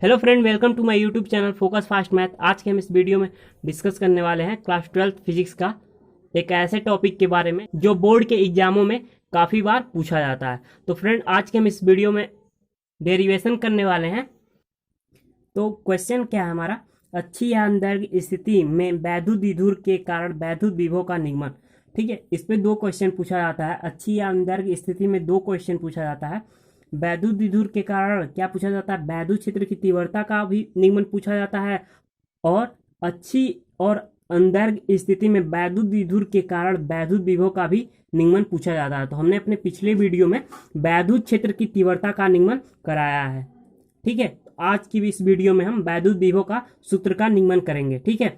Hello friend, welcome to my YouTube channel focus fast math. आज के हम इस वीडियो में डिस्कस करने वाले हैं क्लास 12th फिजिक्स का एक ऐसे टॉपिक के बारे में जो बोर्ड के एग्जामों में काफ़ी बार पूछा जाता है। तो फ्रेंड, आज के हम इस वीडियो में डेरिवेशन करने वाले हैं। तो क्वेश्चन क्या है हमारा, अच्छी या अंदर स्थिति में वैद्युत द्विध्रुव के कारण वैद्युत विभव का निगमन। ठीक है, इस पे दो क्वेश्चन पूछा जाता है। अच्छी या अंदर स्थिति में दो क्वेश्चन पूछा जाता है। वैद्युत द्विध्रुव के कारण क्या पूछा जाता है, वैद्युत क्षेत्र की तीव्रता का भी निगमन पूछा जाता है। और अच्छी और अंदर स्थिति में वैद्युत द्विध्रुव के कारण वैद्युत विभव का भी निगमन पूछा जाता है। तो हमने अपने पिछले वीडियो में वैद्युत क्षेत्र की तीव्रता का निगमन कराया है। ठीक है, तो आज की भी इस वीडियो में हम वैद्युत विभव का सूत्र का निगमन करेंगे। ठीक है,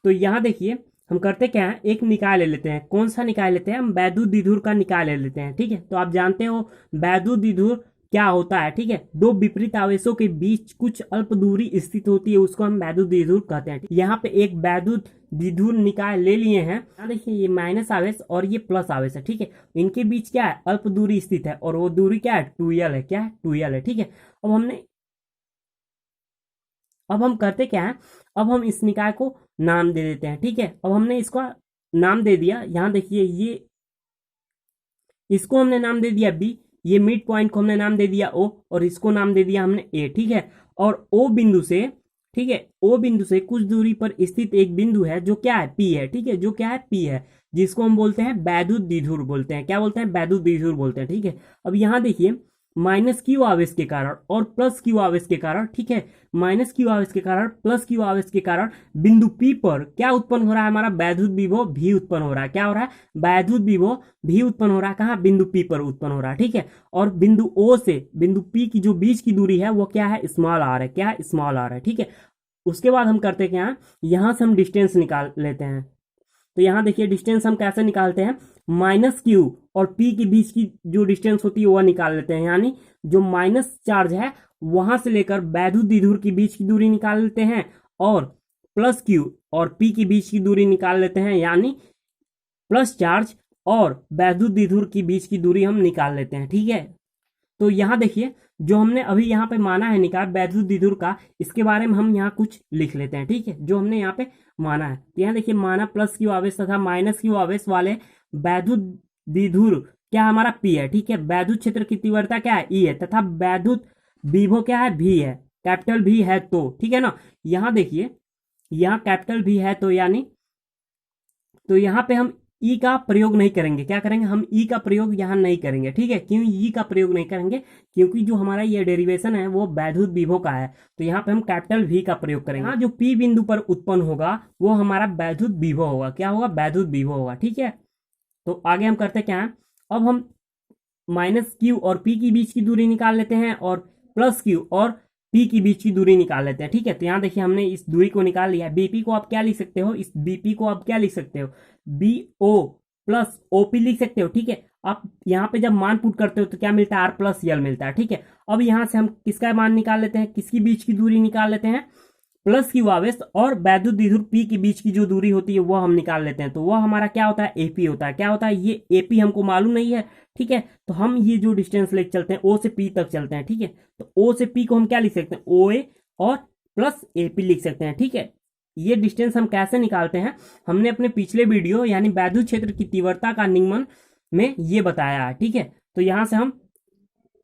तो यहाँ देखिए हम करते क्या है, एक निकाय ले लेते हैं। कौन सा निकाय लेते हैं, हम वैद्युत द्विध्रुव का निकाय ले लेते हैं। ठीक है, तो आप जानते हो वैद्युत द्विध्रुव क्या होता है। ठीक है, दो विपरीत आवेशों के बीच कुछ अल्प दूरी स्थित होती है, उसको हम वैद्युत द्विध्रुव कहते हैं। यहाँ पे एक वैद्युत द्विध्रुव निकाय ले लिए हैं। यहाँ देखिए ये माइनस आवेश और ये प्लस आवेश है। ठीक है, इनके बीच क्या है, अल्प दूरी स्थित है और वो दूरी क्या है, 2l है। क्या है, 2l है। ठीक है, अब हम करते क्या है, अब हम इस निकाय को नाम दे देते हैं। ठीक है, अब हमने इसको नाम दे दिया। यहाँ देखिए ये इसको हमने नाम दे दिया बी, ये मिड पॉइंट को हमने नाम दे दिया ओ, और इसको नाम दे दिया हमने ए। ठीक है, और ओ बिंदु से, ठीक है, ओ बिंदु से कुछ दूरी पर स्थित एक बिंदु है जो क्या है, पी है। ठीक है, जो क्या है, पी है, जिसको हम बोलते हैं वैद्युत द्विध्रुव बोलते हैं। क्या बोलते हैं, वैद्युत द्विध्रुव बोलते हैं। ठीक है, अब यहाँ देखिए माइनस क्यू आवेश के कारण और प्लस क्यू आवेश के कारण, ठीक है, माइनस क्यू आवेश के कारण प्लस क्यू आवेश के कारण बिंदु पी पर क्या उत्पन्न हो रहा है, हमारा वैद्युत विभव भी उत्पन्न हो रहा है। क्या हो रहा है, वैद्युत विभव भी उत्पन्न हो रहा है। कहाँ, बिंदु पी पर उत्पन्न हो रहा है। ठीक है, और बिंदु ओ से बिंदु पी की जो बीच की दूरी है वो क्या है, स्मॉल आर है। क्या है, स्मॉल आर है। ठीक है, उसके बाद हम करते क्या, यहां से हम डिस्टेंस निकाल लेते हैं। तो यहां देखिए डिस्टेंस हम कैसे निकालते हैं, माइनस क्यू और पी के बीच की जो डिस्टेंस होती है वह निकाल लेते हैं। यानी जो माइनस चार्ज है वहां से लेकर वैद्युत द्विध्रुव के बीच की दूरी निकाल लेते हैं, और प्लस क्यू और पी के बीच की दूरी निकाल लेते हैं। यानी प्लस चार्ज और वैद्युत द्विध्रुव के बीच की दूरी हम निकाल लेते हैं। ठीक है, तो यहाँ देखिए जो हमने अभी यहाँ पे माना है निकाल वैद्युत द्विध्रुव का, इसके बारे में हम यहाँ कुछ लिख लेते हैं। ठीक है, जो हमने यहाँ पे माना है, तो यहाँ देखिए माना प्लस क्यू आवेश तथा माइनस क्यू आवेश वाले वैद्युत द्विध्रुव क्या हमारा पी है। ठीक है, वैद्युत क्षेत्र की तीव्रता क्या है, ई है, तथा वैद्युत विभव क्या है, भी है, कैपिटल भी है। तो ठीक है ना, यहाँ देखिए यहाँ कैपिटल भी है, तो यानी तो यहाँ पे हम ई का प्रयोग नहीं करेंगे। क्या करेंगे, हम ई का प्रयोग यहाँ नहीं करेंगे। ठीक है, क्यों ई का प्रयोग नहीं करेंगे, क्योंकि जो हमारा ये डेरिवेशन है वो वैद्युत विभव का है। तो यहाँ पे हम कैपिटल वी का प्रयोग करेंगे। यहाँ जो पी बिंदु पर उत्पन्न होगा वो हमारा वैद्युत विभव होगा। क्या होगा, वैद्युत विभव होगा। ठीक है, तो आगे हम करते क्या है, अब हम माइनस क्यू और पी की बीच की दूरी निकाल लेते हैं, और प्लस क्यू और पी की बीच की दूरी निकाल लेते हैं। ठीक है, तो यहाँ देखिए हमने इस दूरी को निकाल लिया है। बीपी को आप क्या लिख सकते हो, इस बीपी को आप क्या लिख सकते हो, बी ओ प्लस ओपी लिख सकते हो। ठीक है, आप यहाँ पे जब मान पुट करते हो तो क्या मिलता है, आर प्लस यल मिलता है। ठीक है, अब यहाँ से हम किसका मान निकाल लेते हैं, किसकी बीच की दूरी निकाल लेते हैं, प्लस क्यू आवेश और वैद्युत द्विध्रुव पी के बीच की जो दूरी होती है वो हम निकाल लेते हैं। तो वो हमारा क्या होता है, एपी होता है। क्या होता है, ये एपी हमको मालूम नहीं है। ठीक है, तो हम ये जो डिस्टेंस लेके चलते हैं ओ से पी तक चलते हैं। ठीक है, तो ओ से पी को हम क्या लिख सकते हैं, ओ ए और प्लस एपी लिख सकते हैं। ठीक है, ये डिस्टेंस हम कैसे निकालते हैं, हमने अपने पिछले वीडियो यानी वैद्युत क्षेत्र की तीव्रता का निगमन में ये बताया है। ठीक है, तो यहां से हम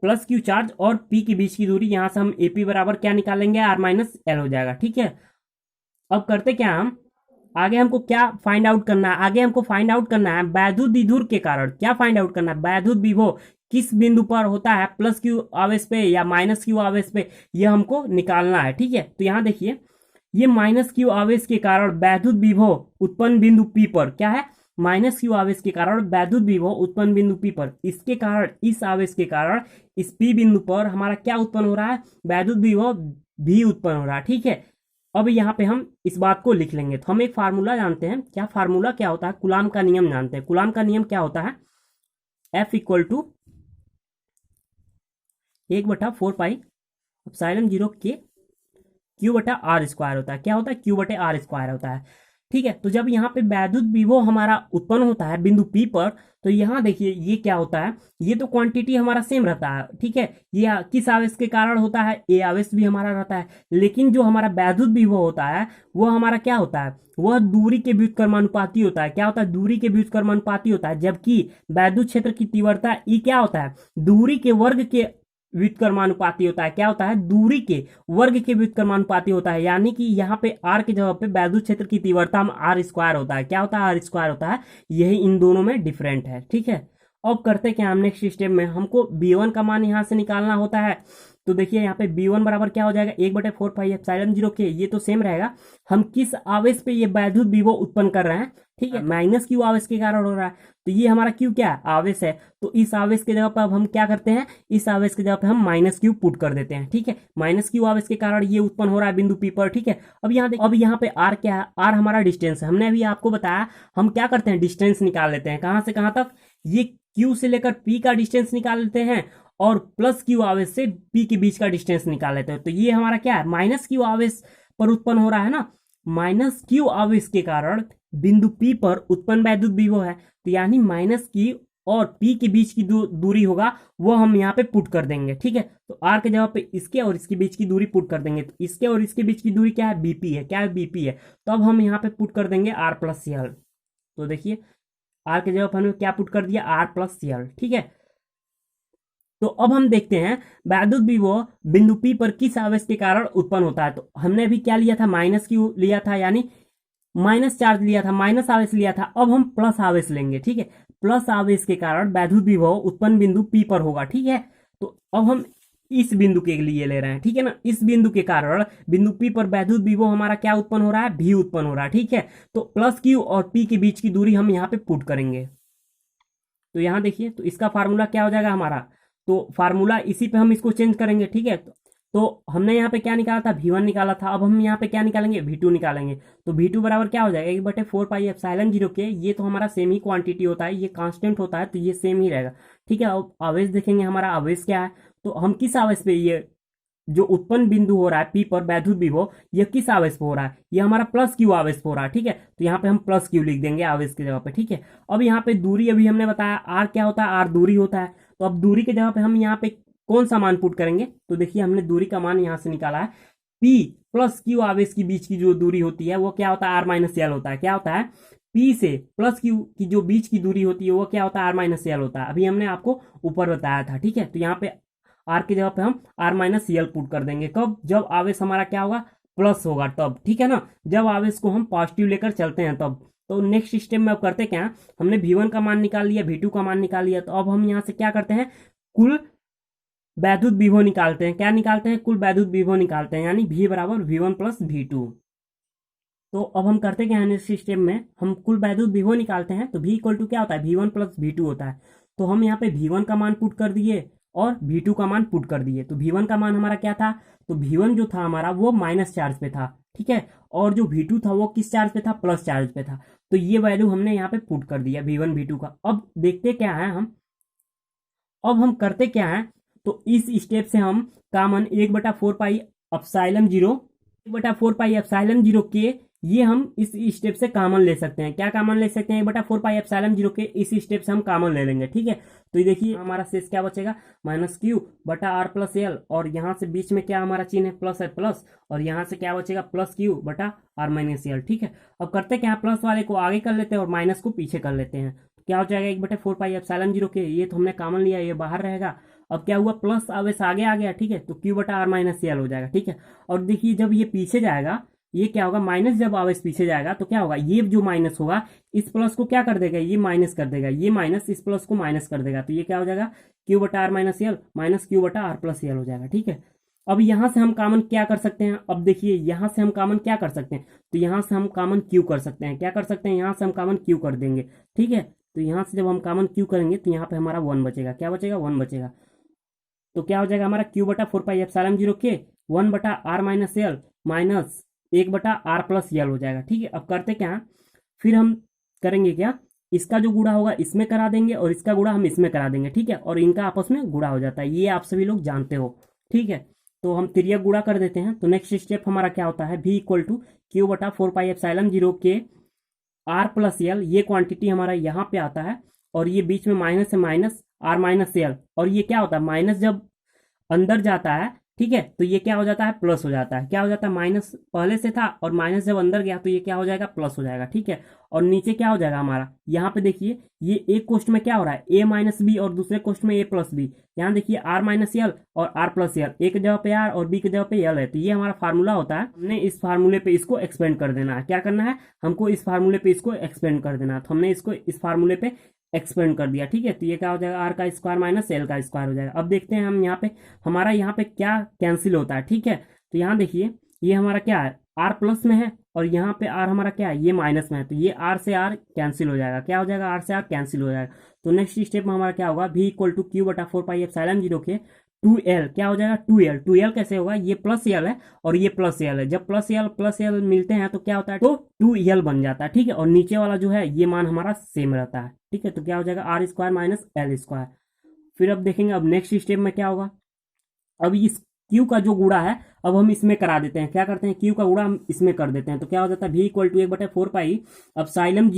प्लस क्यू चार्ज और पी के बीच की दूरी, यहां से हम एपी बराबर क्या निकालेंगे, आर माइनस एल हो जाएगा। ठीक है, अब करते क्या हम आगे, हमको क्या फाइंड आउट करना है, आगे हमको फाइंड आउट करना है वैद्युत द्विध्रुव के कारण क्या फाइंड आउट करना है, वैद्युत विभव किस बिंदु पर होता है, प्लस क्यू आवेश पे या माइनस क्यू आवेश पे, यह हमको निकालना है। ठीक है, तो यहां देखिए ये माइनस क्यू आवेश के कारण वैद्युत विभव उत्पन्न बिंदु पी पर क्या है, माइनस क्यू आवेश के कारण वैद्युत विभव उत्पन्न बिंदु पी पर, इसके कारण इस आवेश के कारण इस पी बिंदु पर हमारा क्या उत्पन्न हो रहा है, वैद्युत विभव भी उत्पन्न हो रहा है। ठीक है, अब यहाँ पे हम इस बात को लिख लेंगे। तो हम एक फार्मूला जानते हैं, क्या फार्मूला क्या होता है, कूलाम का नियम जानते हैं। कूलाम का नियम क्या होता है, F equal to 1/4 pi epsilon 0 के क्यू बटा आर स्क्वायर होता है। क्या होता है, क्यू बटे आर स्क्वायर होता है। ठीक है। तो जब यहाँ पे वैद्युत विभव हमारा उत्पन्न होता है बिंदु P पर, तो यहाँ देखिए ये क्या होता है, ये तो क्वांटिटी हमारा सेम रहता है, ठीक है। ये किस आवेश के कारण होता है, ए आवेश भी हमारा रहता है, लेकिन जो हमारा वैद्युत विभव होता है वो हमारा क्या होता है, वह दूरी के व्युत्क्रमानुपाती होता है। क्या होता है, दूरी के व्युत्क्रमानुपाती होता है। जबकि वैद्युत क्षेत्र की तीव्रता ई क्या होता है, दूरी के वर्ग के व्युत्क्रमानुपाती होता है। क्या होता है, दूरी के वर्ग के व्युत्क्रमानुपाती होता है। यानी कि यहाँ पे आर के जगह पे वैद्युत क्षेत्र की तीव्रता में आर स्क्वायर होता है। क्या होता है, आर स्क्वायर होता है। यही इन दोनों में डिफरेंट है, ठीक है। अब करते क्या हम नेक्स्ट स्टेप में, हमको B1 का मान यहाँ से निकालना होता है। तो देखिए यहाँ पे B1 बराबर क्या हो जाएगा, 1/4πε0 के, ये तो सेम रहेगा। हम किस आवेश पे ये वैद्युत विभव उत्पन्न कर रहे हैं, ठीक है, माइनस क्यू आवेश के कारण हो रहा है। तो ये हमारा क्यू क्या है, आवेश है। तो इस आवेश के जगह पर अब हम क्या करते हैं, इस आवेश के जगह पर हम माइनस क्यू पुट कर देते हैं, ठीक है। माइनस क्यू आवेश के कारण ये उत्पन्न हो रहा है बिंदु P पर, ठीक है। अब यहाँ पे आर क्या है, आर हमारा डिस्टेंस है। हमने अभी आपको बताया हम क्या करते हैं, डिस्टेंस निकाल लेते हैं। कहां से कहां तक, ये क्यू से लेकर P का डिस्टेंस निकाल लेते हैं, और प्लस क्यू आवेश से P के बीच का डिस्टेंस निकाल लेते हैं। तो ये हमारा क्या है, माइनस क्यू आवेश पर उत्पन्न हो रहा है ना। माइनस क्यू आवेश के कारण बिंदु P पर उत्पन्न वैद्युत विभव है। तो यानी माइनस क्यू और P के बीच की दूरी होगा वो हम यहाँ पे पुट कर देंगे, ठीक है। तो R के जगह पे इसके और इसके बीच की दूरी पुट कर देंगे। तो इसके और इसके बीच की दूरी क्या है, BP है। क्या है, BP है। तो अब हम यहाँ पे पुट कर देंगे R+Cl। तो देखिए R के जगह पर हमने क्या पुट कर दिया, R+Cl, ठीक है। तो अब हम देखते हैं वैद्युत विभव बिंदु P पर किस आवेश के कारण उत्पन्न होता है। तो हमने अभी क्या लिया था, माइनस क्यू लिया था, यानी माइनस चार्ज लिया था, माइनस आवेश लिया था। अब हम प्लस आवेश लेंगे, ठीक है। प्लस आवेश के कारण वैद्युत विभव उत्पन्न बिंदु P पर होगा, ठीक है। तो अब हम इस बिंदु के लिए ले रहे हैं, ठीक है ना। इस बिंदु के कारण बिंदु P पर वैद्युत विभव हमारा क्या उत्पन्न हो रहा है, V उत्पन्न हो रहा है, ठीक है। तो प्लस क्यू और P के बीच की दूरी हम यहाँ पे पुट करेंगे। तो यहाँ देखिए, तो इसका फार्मूला क्या हो जाएगा हमारा, तो फार्मूला इसी पे हम इसको चेंज करेंगे, ठीक है। तो हमने यहाँ पे क्या निकाला था, V1 निकाला था। अब हम यहाँ पे क्या निकालेंगे, V2 निकालेंगे। तो V2 बराबर क्या हो जाएगा, 1/4πε0 के। ये तो हमारा सेम ही क्वांटिटी होता है, ये कांस्टेंट होता है, तो ये सेम ही रहेगा, ठीक है। अब आवेश देखेंगे, हमारा आवेश क्या है। तो हम किस आवेश पे ये जो उत्पन्न बिंदु हो रहा है P पर वैद्युत विभव, ये किस आवेश पे हो रहा है, ये हमारा प्लस क्यू आवेश पे हो रहा है, ठीक है। तो यहाँ पे हम प्लस क्यू लिख देंगे आवेश की जगह पे, ठीक है। अब यहाँ पे दूरी अभी हमने बताया, आर क्या होता है, आर दूरी होता है। तो अब दूरी की जगह पे हम यहाँ पे कौन सा मान पुट करेंगे, तो देखिए हमने दूरी का मान यहाँ से निकाला है। P प्लस क्यू आवेश के बीच की जो दूरी होती है वो क्या होता है, R-L होता है। क्या होता है, P से प्लस क्यू की जो बीच की दूरी होती है वो क्या होता है, R-L होता है। अभी हमने आपको ऊपर बताया था, ठीक है। तो यहाँ पे R की जगह पे हम R-L पुट कर देंगे। कब, जब आवेश हमारा क्या होगा, प्लस होगा तब, ठीक है ना। जब आवेश को हम पॉजिटिव लेकर चलते हैं तब। तो नेक्स्ट स्टेप में अब करते क्या, हमने V1 का मान निकाल लिया, V2 का मान निकाल लिया। तो अब हम यहाँ से क्या करते हैं, कुल वैद्युत विभव निकालते हैं। क्या निकालते हैं, कुल वैद्युत विभव निकालते हैं, यानी V बराबर V1 प्लस V2। तो अब हम करते क्या है, नेक्स्ट स्टेप में हम कुल वैद्युत विभव निकालते हैं। तो V इक्वल टू क्या होता है, V1 प्लस V2 होता है। तो हम यहाँ पे V1 का मान पुट कर दिए और V2 का मान पुट कर दिए। तो V1 का मान हमारा क्या था, तो V1 जो था हमारा वो माइनस चार्ज पे था, ठीक है। और जो V2 था वो किस चार्ज पे था, प्लस चार्ज पे था। तो ये वैल्यू हमने यहाँ पे पुट कर दिया V1 V2 का। अब देखते क्या है हम, अब हम करते क्या है, तो इस स्टेप से हम कॉमन 1/4πε0 1/4πε0 के, ये हम इस स्टेप से कॉमन ले सकते हैं। क्या कॉमन ले सकते हैं, 1/4πε0 के इस स्टेप से हम कॉमन ले लेंगे, ठीक है। तो ये देखिए हमारा शेष क्या बचेगा, माइनस क्यू बटा R+L, और यहाँ से बीच में क्या हमारा चिन्ह है, प्लस है, प्लस, और यहाँ से क्या बचेगा, प्लस क्यू बटा R-L, ठीक है। अब करते क्या, प्लस वाले को आगे कर लेते हैं और माइनस को पीछे कर लेते हैं। क्या हो जाएगा, 1/4πε0 के, ये तो हमने कॉमन लिया, ये बाहर रहेगा। अब क्या हुआ, प्लस आवेश आगे आ गया, ठीक है। तो Q बटा R-L हो जाएगा, ठीक है। और देखिए जब ये पीछे जाएगा, ये क्या होगा, माइनस जब आवेश पीछे जाएगा तो क्या होगा, ये जो माइनस होगा इस प्लस को क्या कर देगा, ये माइनस कर देगा, ये माइनस इस प्लस को माइनस कर देगा। तो ये क्या हो जाएगा, Q बटा R-L माइनस Q बटा R+L हो जाएगा, ठीक है। अब यहां से हम कॉमन क्या कर सकते हैं, अब देखिए यहां से हम कॉमन क्या कर सकते हैं, तो यहां से हम कॉमन Q कर सकते हैं। क्या कर सकते हैं, यहां से हम कॉमन Q कर देंगे, ठीक है। तो यहां से जब हम कॉमन Q करेंगे तो यहाँ पे हमारा 1 बचेगा। क्या बचेगा, 1 बचेगा। तो क्या हो जाएगा हमारा, Q/4πε0 के 1/R-L माइनस 1/R+L हो जाएगा, ठीक है। अब करते क्या, फिर हम करेंगे क्या, इसका जो गुणा होगा इसमें करा देंगे और इसका गुणा हम इसमें करा देंगे, ठीक है। और इनका आपस में गुणा हो जाता है, ये आप सभी लोग जानते हो, ठीक है। तो हम तिर्यक गुणा कर देते हैं। तो नेक्स्ट स्टेप हमारा क्या होता है, V इक्वल टू क्यू बटा 4 पाई एप्सिलॉन 0 के आर प्लस एल, ये क्वांटिटी हमारा यहाँ पे आता है और ये बीच में माइनस है माइनस आर माइनस एल, और ये क्या होता है माइनस जब अंदर जाता है, ठीक है, तो ये क्या हो जाता है प्लस हो जाता है। क्या हो जाता है माइनस पहले से था और माइनस जब अंदर गया तो ये क्या हो जाएगा प्लस हो जाएगा, ठीक है। और नीचे क्या हो जाएगा हमारा, यहाँ पे देखिए ये एक क्वेश्चन में क्या हो रहा है ए माइनस बी और दूसरे क्वेश्चन में ए प्लस बी। यहाँ देखिए आर माइनस एल और आर प्लस एल, ए की जगह पे आर और बी की जगह पे एल है, तो ये हमारा फार्मूला होता है। हमने इस फार्मूले पे इसको एक्सपेंड कर देना है। क्या करना है हमको इस फार्मूले पे इसको एक्सपेंड कर देना है, तो हमने इसको इस फार्मूले पे एक्सपेंड कर दिया, ठीक है। तो ये क्या हो जाएगा आर का स्क्वायर माइनस एल का स्क्वायर हो जाएगा। अब देखते हैं हम यहाँ पे हमारा यहाँ पे क्या कैंसिल होता है, ठीक है। तो यहाँ देखिए ये हमारा क्या है आर प्लस में है और यहाँ पे आर हमारा क्या है ये माइनस में है, तो ये आर से आर कैंसिल हो जाएगा। क्या हो जाएगा आर से आर कैंसिल हो जाएगा। तो नेक्स्ट स्टेप में हमारा क्या होगा v इक्वल टू क्यू बटा 4 पाई एप्सिलॉन 0 के 2l, क्या हो जाएगा 2l। 2l कैसे होगा, ये प्लस एल है और ये प्लस एल है, जब प्लस एल मिलते हैं तो क्या होता है तो 2l बन जाता है, ठीक है। और नीचे वाला जो है ये मान हमारा सेम रहता है, ठीक है। तो क्या हो जाएगा R square minus L square. फिर अब देखेंगे अब नेक्स्ट स्टेप में क्या होगा। अब इस क्यू का जो गुणा है अब हम इसमें करा देते हैं। क्या करते हैं क्यू का गुणा हम इसमें कर देते हैं, तो क्या हो जाता है v equal to 1/4 pi epsilon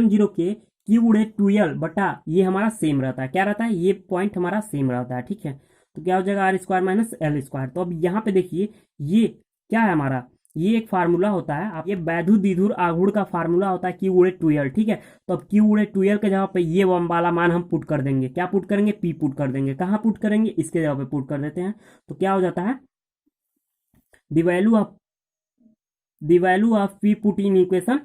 0 के क्यू गुणे 2l बटा ये हमारा सेम रहता है। क्या रहता है ये पॉइंट हमारा सेम रहता है, ठीक है। तो क्या हो जाएगा R square minus L square. तो अब यहाँ पे देखिए ये क्या है हमारा, ये एक फार्मूला होता है, आप ये बैधु द्विध्रुव आघूर्ण का फार्मूला होता है क्यू गुणे 2l, ठीक है। तो अब क्यू गुणे 2l के जगह पे ये वाला मान हम पुट कर देंगे। क्या पुट करेंगे p पुट कर देंगे। कहाँ पुट करेंगे इसके जगह पे पुट कर देते हैं। तो क्या हो जाता है the value of p put in equation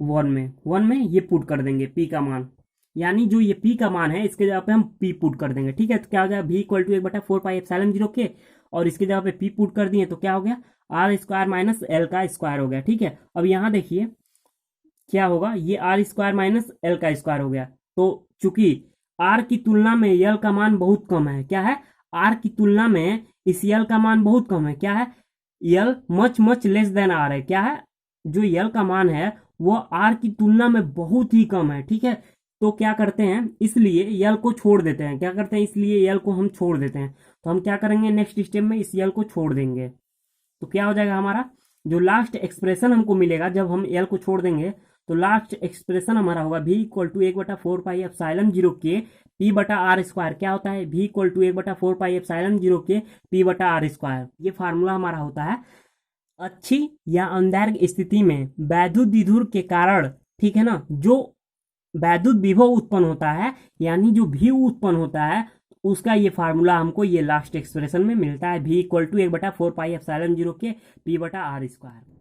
1 में ये पुट कर देंगे p का मान, यानी जो ये p का मान है इसके जगह पे हम p पुट कर देंगे, ठीक है। तो क्या हो जाएगा v equal to 1/4 pi epsilon 0 के और इसके जगह पे p पुट कर दिए तो क्या हो गया आर स्क्वायर माइनस एल का स्क्वायर हो गया, ठीक है। अब यहाँ देखिए क्या होगा ये आर स्क्वायर माइनस एल का स्क्वायर हो गया। तो चूंकि आर की तुलना में यल का मान बहुत कम है, क्या है आर की तुलना में इस यल का मान बहुत कम है, क्या है यल मच लेस देन आर है, क्या है जो यल का मान है वो आर की तुलना में बहुत ही कम है, ठीक है। तो क्या करते हैं इसलिए यल को छोड़ देते हैं। क्या करते हैं इसलिए यल को हम छोड़ देते हैं। तो हम क्या करेंगे नेक्स्ट स्टेप में इस यल को छोड़ देंगे। तो क्या हो जाएगा हमारा जो लास्ट एक्सप्रेशन हमको मिलेगा जब हम एल को छोड़ देंगे, तो लास्ट एक्सप्रेशन हमारा होगा v equal to 1/4 pi epsilon 0 के p बटा आर स्क्वायर। क्या होता है v equal to 1/4 pi epsilon 0 के p बटा आर स्क्वायर। ये फार्मूला हमारा होता है अच्छी या अंधार स्थिति में वैद्युत द्विध्रुव के कारण, ठीक है ना, जो वैद्युत विभव उत्पन्न होता है यानी जो भी उत्पन्न होता है उसका ये फार्मूला हमको ये लास्ट एक्सप्रेशन में मिलता है v equal to 1/4 pi epsilon 0 के p बटा आर स्क्वायर।